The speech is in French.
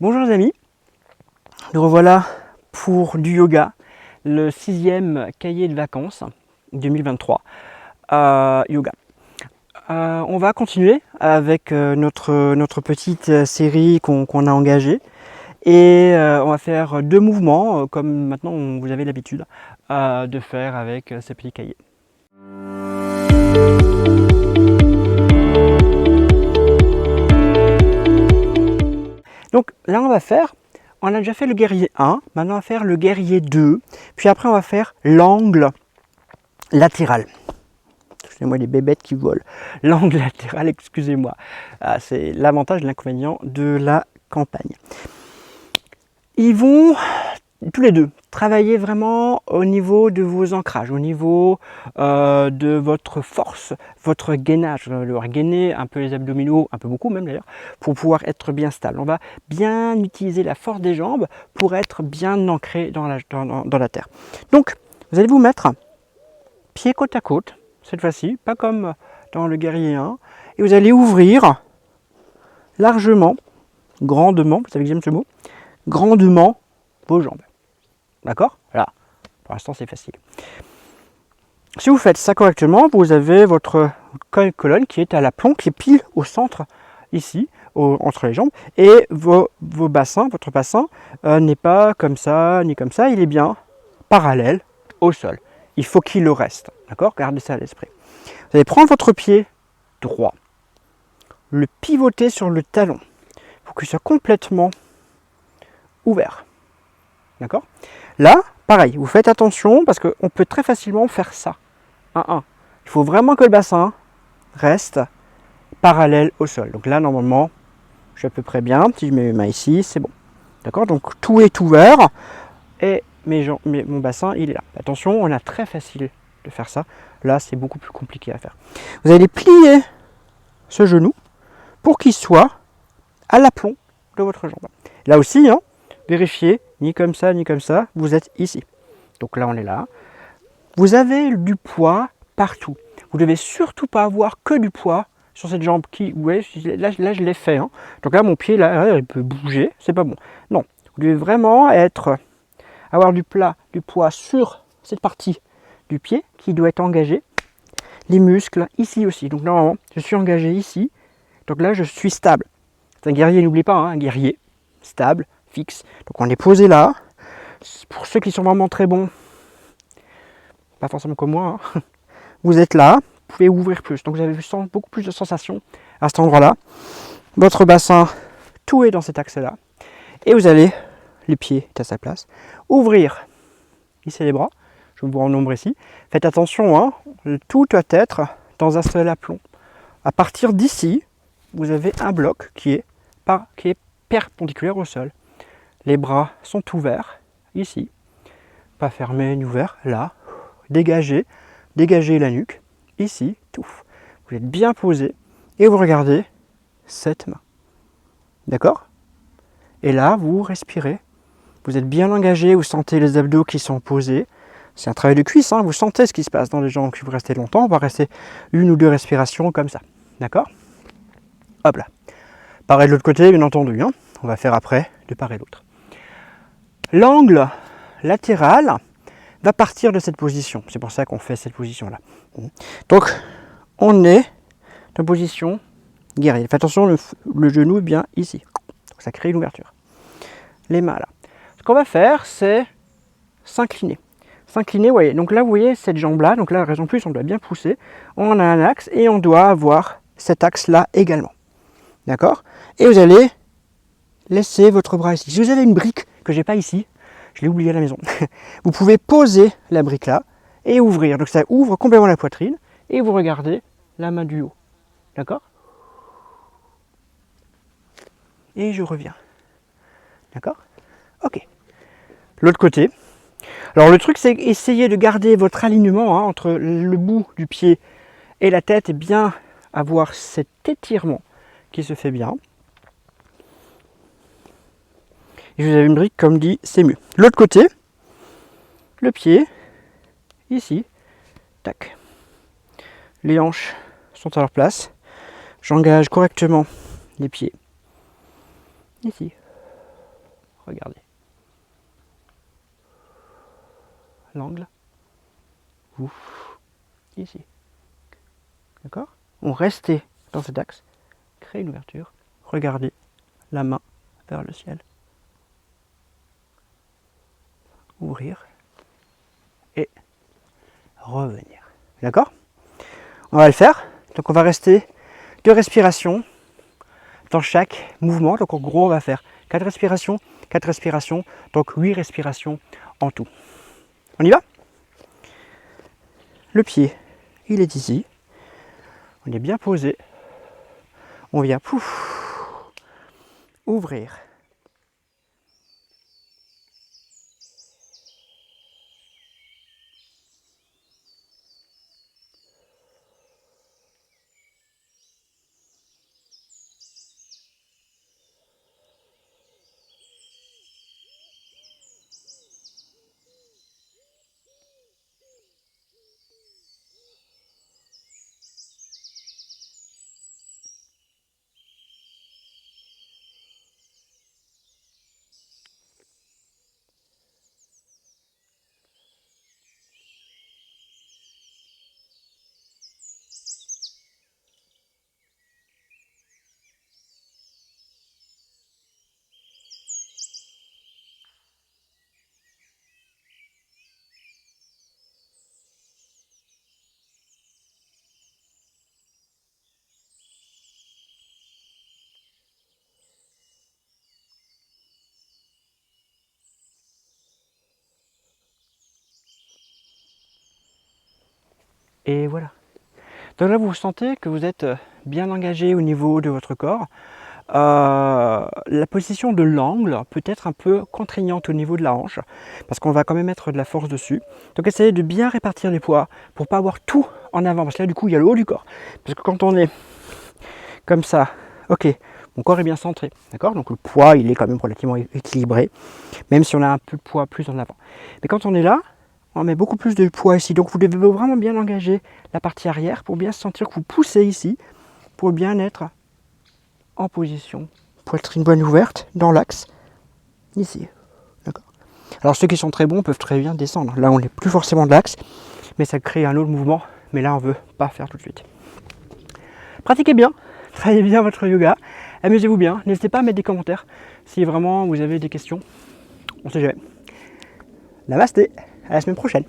Bonjour les amis, nous revoilà pour du yoga, le 6e cahier de vacances 2023 yoga. On va continuer avec notre petite série qu'on a engagée et on va faire 2 mouvements comme maintenant vous avez l'habitude de faire avec ces petits cahiers. Donc là on a déjà fait le guerrier 1, maintenant on va faire le guerrier 2, puis après on va faire l'angle latéral. Excusez-moi les bébêtes qui volent. L'angle latéral, excusez-moi. C'est l'avantage et l'inconvénient de la campagne. Ils vont tous les deux travailler vraiment au niveau de vos ancrages, au niveau de votre force, votre gainage. On va devoir gainer un peu les abdominaux, un peu beaucoup même d'ailleurs, pour pouvoir être bien stable. On va bien utiliser la force des jambes pour être bien ancré dans la terre. Donc, vous allez vous mettre pieds côte à côte, cette fois-ci, pas comme dans le guerrier 1, et vous allez ouvrir largement, grandement, vous savez que j'aime ce mot, grandement vos jambes. D'accord? Là, pour l'instant c'est facile. Si vous faites ça correctement, vous avez votre colonne qui est à l'aplomb, qui est pile au centre, ici, entre les jambes, et votre bassin n'est pas comme ça, ni comme ça, il est bien parallèle au sol. Il faut qu'il le reste, d'accord? Gardez ça à l'esprit. Vous allez prendre votre pied droit, le pivoter sur le talon, pour qu'il soit complètement ouvert. D'accord? Là, pareil, vous faites attention parce qu'on peut très facilement faire ça. 1-1. Il faut vraiment que le bassin reste parallèle au sol. Donc là, normalement, je suis à peu près bien. Si je mets mes mains ici, c'est bon. D'accord? Donc tout est ouvert et mon bassin, il est là. Attention, on a très facile de faire ça. Là, c'est beaucoup plus compliqué à faire. Vous allez plier ce genou pour qu'il soit à l'aplomb de votre jambe. Là aussi, hein, vérifiez, ni comme ça, vous êtes ici. Donc là, on est là. Vous avez du poids partout. Vous ne devez surtout pas avoir que du poids sur cette jambe qui, vous voyez, là je l'ai fait. Hein. Donc là, mon pied, là, il peut bouger, c'est pas bon. Non, vous devez vraiment avoir du poids sur cette partie du pied qui doit être engagée. Les muscles, ici aussi. Donc normalement, je suis engagé ici. Donc là, je suis stable. C'est un guerrier, n'oublie pas, hein, un guerrier stable, fixe. Donc on est posé là. Pour ceux qui sont vraiment très bons, pas forcément comme moi, hein, vous êtes là, vous pouvez ouvrir plus. Donc vous avez beaucoup plus de sensations à cet endroit-là. Votre bassin, tout est dans cet axe-là. Et vous allez, les pieds à sa place, ouvrir ici les bras. Je vous renombre ici. Faites attention, hein, tout doit être dans un seul aplomb. À partir d'ici, vous avez un bloc qui est perpendiculaire au sol. Les bras sont ouverts, ici. Pas fermés ni ouverts, là. Dégagez la nuque, ici, tout. Vous êtes bien posé et vous regardez cette main. D'accord? Et là, vous respirez. Vous êtes bien engagé, vous sentez les abdos qui sont posés. C'est un travail de cuisse, hein, vous sentez ce qui se passe dans les jambes. Si vous restez longtemps, on va rester 1 ou 2 respirations comme ça. D'accord? Hop là. Pareil de l'autre côté, bien entendu. Hein. On va faire après de part et d'autre. L'angle latéral va partir de cette position. C'est pour ça qu'on fait cette position-là. Donc, on est en position guerrier. Faites attention, le genou est bien ici. Donc, ça crée une ouverture. Les mains là. Ce qu'on va faire, c'est s'incliner. S'incliner, vous voyez. Donc là, vous voyez cette jambe-là. Donc là, raison plus, on doit bien pousser. On a un axe et on doit avoir cet axe-là également. D'accord? Et vous allez laisser votre bras ici. Si vous avez une brique que j'ai pas ici, je l'ai oublié à la maison. Vous pouvez poser la brique là et ouvrir. Donc ça ouvre complètement la poitrine et vous regardez la main du haut. D'accord? Et je reviens. D'accord? Ok. L'autre côté. Alors le truc, c'est essayer de garder votre alignement hein, entre le bout du pied et la tête et bien avoir cet étirement qui se fait bien. Et vous avez une brique, comme dit, c'est mieux. L'autre côté, le pied, ici, tac. Les hanches sont à leur place. J'engage correctement les pieds. Ici. regardez. L'angle. Ouf. Ici. D'accord? On restait dans cet axe. Créer une ouverture. Regardez la main vers le ciel. Ouvrir. Et revenir. D'accord? On va le faire. Donc on va rester 2 respirations dans chaque mouvement. Donc en gros, on va faire 4 respirations, 4 respirations, donc 8 respirations en tout. On y va? Le pied, il est ici. On est bien posé. On vient ouvrir. Et voilà. Donc là, vous sentez que vous êtes bien engagé au niveau de votre corps. La position de l'angle peut être un peu contraignante au niveau de la hanche, parce qu'on va quand même mettre de la force dessus. Donc essayez de bien répartir les poids pour pas avoir tout en avant, parce que là du coup il y a le haut du corps. Parce que quand on est comme ça, ok, mon corps est bien centré, d'accord? Donc le poids il est quand même relativement équilibré, même si on a un peu de poids plus en avant. Mais quand on est là, on met beaucoup plus de poids ici. Donc vous devez vraiment bien engager la partie arrière pour bien sentir que vous poussez ici, pour bien être en position, poitrine bonne ouverte, dans l'axe, ici. D'accord. Alors ceux qui sont très bons peuvent très bien descendre. Là on n'est plus forcément de l'axe, mais ça crée un autre mouvement. Mais là on ne veut pas faire tout de suite. Pratiquez bien, travaillez bien votre yoga, amusez-vous bien. N'hésitez pas à mettre des commentaires si vraiment vous avez des questions. On ne sait jamais. Namasté, à la semaine prochaine.